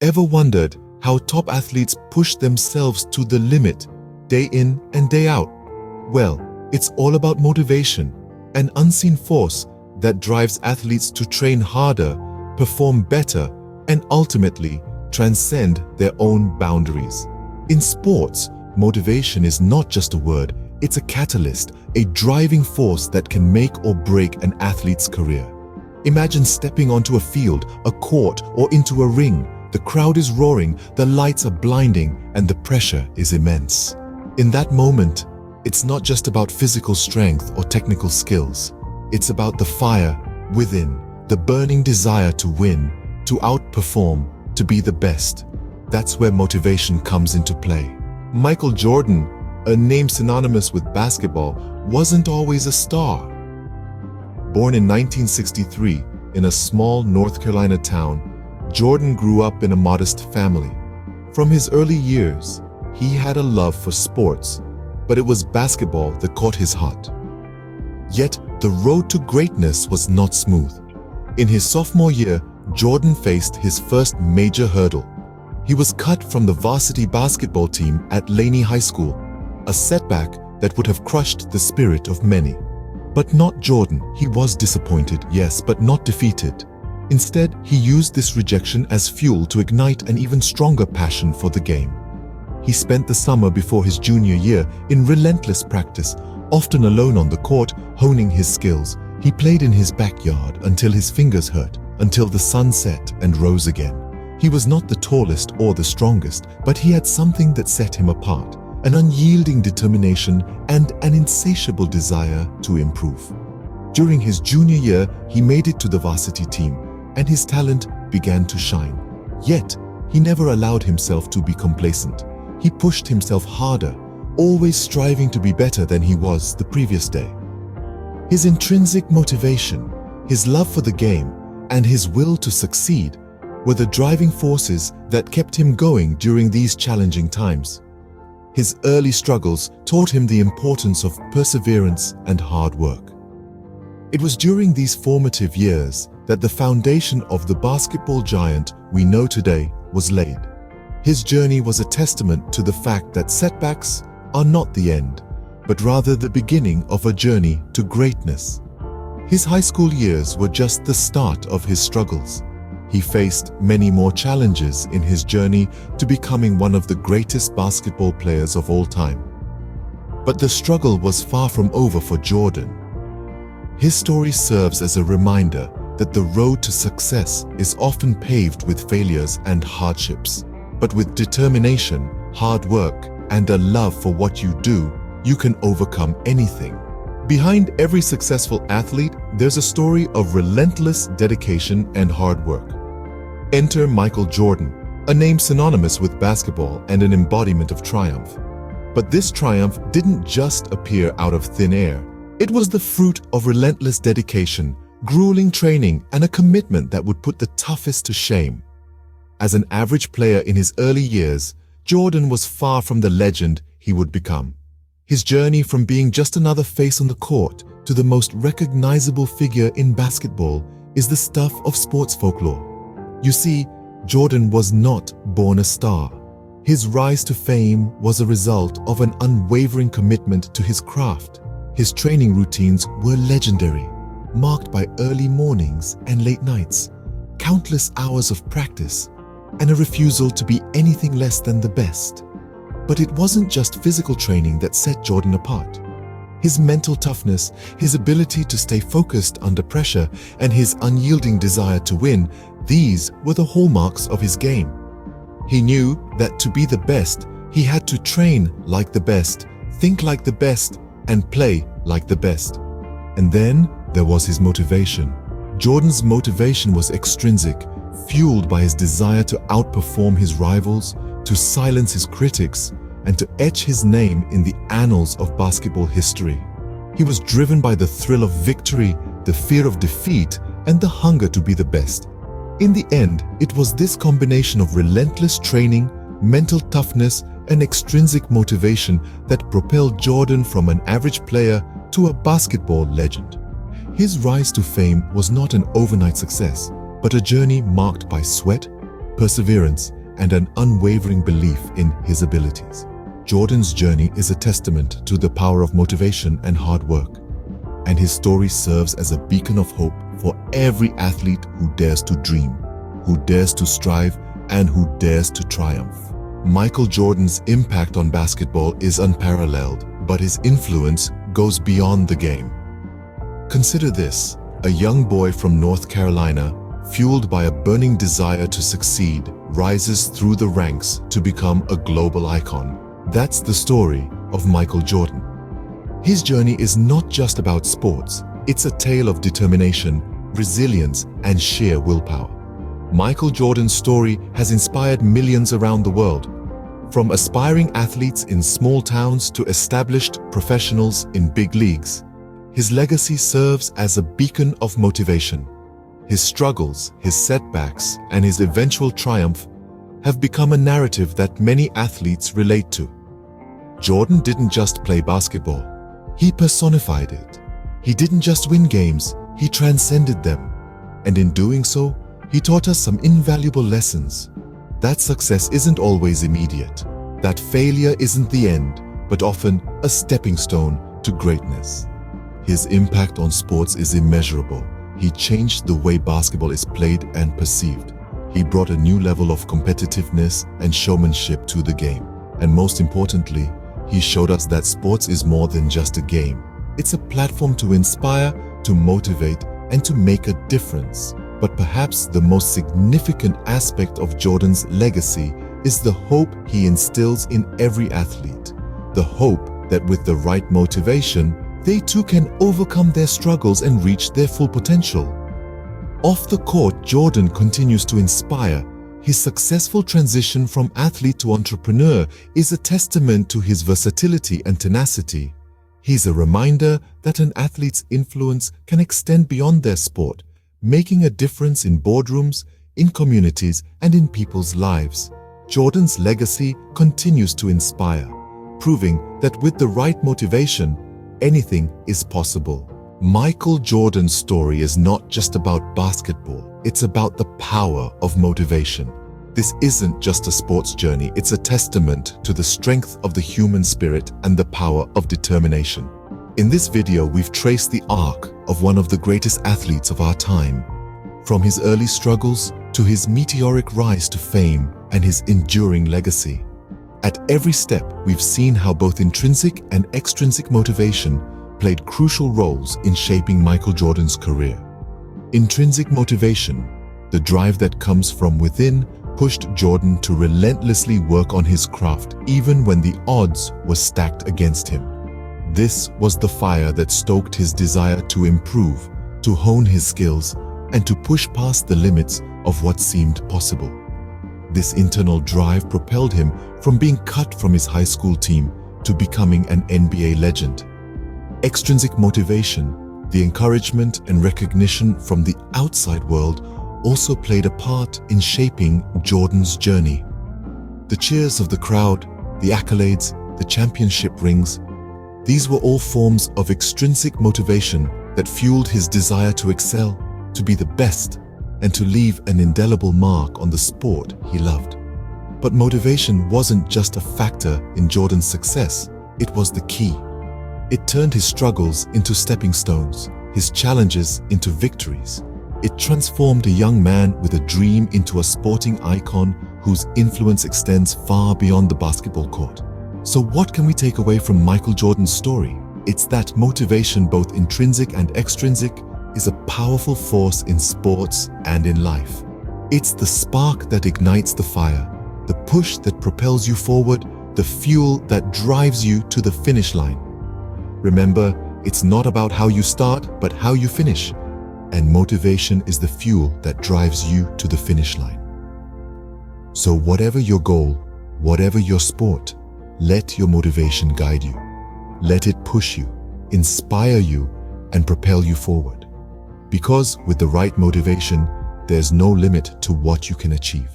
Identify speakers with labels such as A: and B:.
A: Ever wondered how top athletes push themselves to the limit, day in and day out? Well, it's all about motivation, an unseen force that drives athletes to train harder, perform better, and ultimately transcend their own boundaries. In sports, motivation is not just a word, it's a catalyst, a driving force that can make or break an athlete's career. Imagine stepping onto a field, a court, or into a ring. The crowd is roaring, the lights are blinding, and the pressure is immense. In that moment, it's not just about physical strength or technical skills. It's about the fire within, the burning desire to win, to outperform, to be the best. That's where motivation comes into play. Michael Jordan, a name synonymous with basketball, wasn't always a star. Born in 1963 in a small North Carolina town, Jordan grew up in a modest family. From his early years, he had a love for sports, but it was basketball that caught his heart. Yet, the road to greatness was not smooth. In his sophomore year, Jordan faced his first major hurdle. He was cut from the varsity basketball team at Laney High School, a setback that would have crushed the spirit of many. But not Jordan. He was disappointed, yes, but not defeated. Instead, he used this rejection as fuel to ignite an even stronger passion for the game. He spent the summer before his junior year in relentless practice, often alone on the court, honing his skills. He played in his backyard until his fingers hurt, until the sun set and rose again. He was not the tallest or the strongest, but he had something that set him apart, an unyielding determination and an insatiable desire to improve. During his junior year, he made it to the varsity team, and his talent began to shine. Yet, he never allowed himself to be complacent. He pushed himself harder, always striving to be better than he was the previous day. His intrinsic motivation, his love for the game, and his will to succeed were the driving forces that kept him going during these challenging times. His early struggles taught him the importance of perseverance and hard work. It was during these formative years that the foundation of the basketball giant we know today was laid. His journey was a testament to the fact that setbacks are not the end, but rather the beginning of a journey to greatness. His high school years were just the start of his struggles. He faced many more challenges in his journey to becoming one of the greatest basketball players of all time. But the struggle was far from over for Jordan. His story serves as a reminder that the road to success is often paved with failures and hardships. But with determination, hard work, and a love for what you do, you can overcome anything. Behind every successful athlete, there's a story of relentless dedication and hard work. Enter Michael Jordan, a name synonymous with basketball and an embodiment of triumph. But this triumph didn't just appear out of thin air. It was the fruit of relentless dedication, grueling training, and a commitment that would put the toughest to shame. As an average player in his early years, Jordan was far from the legend he would become. His journey from being just another face on the court to the most recognizable figure in basketball is the stuff of sports folklore. You see, Jordan was not born a star. His rise to fame was a result of an unwavering commitment to his craft. His training routines were legendary, marked by early mornings and late nights, countless hours of practice, and a refusal to be anything less than the best. But it wasn't just physical training that set Jordan apart. His mental toughness, his ability to stay focused under pressure, and his unyielding desire to win, these were the hallmarks of his game. He knew that to be the best, he had to train like the best, think like the best, and play like the best. And then there was his motivation. Jordan's motivation was extrinsic, fueled by his desire to outperform his rivals, to silence his critics, and to etch his name in the annals of basketball history. He was driven by the thrill of victory, the fear of defeat, and the hunger to be the best. In the end, it was this combination of relentless training, mental toughness, and extrinsic motivation that propelled Jordan from an average player to a basketball legend. His rise to fame was not an overnight success, but a journey marked by sweat, perseverance, and an unwavering belief in his abilities. Jordan's journey is a testament to the power of motivation and hard work, and his story serves as a beacon of hope for every athlete who dares to dream, who dares to strive, and who dares to triumph. Michael Jordan's impact on basketball is unparalleled, but his influence goes beyond the game. Consider this: a young boy from North Carolina, fueled by a burning desire to succeed, rises through the ranks to become a global icon. That's the story of Michael Jordan. His journey is not just about sports, it's a tale of determination, resilience, and sheer willpower. Michael Jordan's story has inspired millions around the world. From aspiring athletes in small towns to established professionals in big leagues, his legacy serves as a beacon of motivation. His struggles, his setbacks, and his eventual triumph have become a narrative that many athletes relate to. Jordan didn't just play basketball, he personified it. He didn't just win games, he transcended them. And in doing so, he taught us some invaluable lessons. That success isn't always immediate, that failure isn't the end, but often a stepping stone to greatness. His impact on sports is immeasurable. He changed the way basketball is played and perceived. He brought a new level of competitiveness and showmanship to the game. And most importantly, he showed us that sports is more than just a game. It's a platform to inspire, to motivate, and to make a difference. But perhaps the most significant aspect of Jordan's legacy is the hope he instills in every athlete. The hope that with the right motivation, they too can overcome their struggles and reach their full potential. Off the court, Jordan continues to inspire. His successful transition from athlete to entrepreneur is a testament to his versatility and tenacity. He's a reminder that an athlete's influence can extend beyond their sport, making a difference in boardrooms, in communities, and in people's lives. Jordan's legacy continues to inspire, proving that with the right motivation, anything is possible. Michael Jordan's story is not just about basketball, it's about the power of motivation. This isn't just a sports journey, it's a testament to the strength of the human spirit and the power of determination. In this video, we've traced the arc of one of the greatest athletes of our time, from his early struggles to his meteoric rise to fame and his enduring legacy. At every step, we've seen how both intrinsic and extrinsic motivation played crucial roles in shaping Michael Jordan's career. Intrinsic motivation, the drive that comes from within, pushed Jordan to relentlessly work on his craft even when the odds were stacked against him. This was the fire that stoked his desire to improve, to hone his skills, and to push past the limits of what seemed possible. This internal drive propelled him from being cut from his high school team to becoming an NBA legend. Extrinsic motivation, the encouragement and recognition from the outside world, also played a part in shaping Jordan's journey. The cheers of the crowd, the accolades, the championship rings, these were all forms of extrinsic motivation that fueled his desire to excel, to be the best, and to leave an indelible mark on the sport he loved. But motivation wasn't just a factor in Jordan's success, it was the key. It turned his struggles into stepping stones, his challenges into victories. It transformed a young man with a dream into a sporting icon whose influence extends far beyond the basketball court. So what can we take away from Michael Jordan's story? It's that motivation, both intrinsic and extrinsic, is a powerful force in sports and in life. It's the spark that ignites the fire, the push that propels you forward, the fuel that drives you to the finish line. Remember, it's not about how you start, but how you finish. And motivation is the fuel that drives you to the finish line. So whatever your goal, whatever your sport, let your motivation guide you. Let it push you, inspire you, and propel you forward. Because with the right motivation, there's no limit to what you can achieve.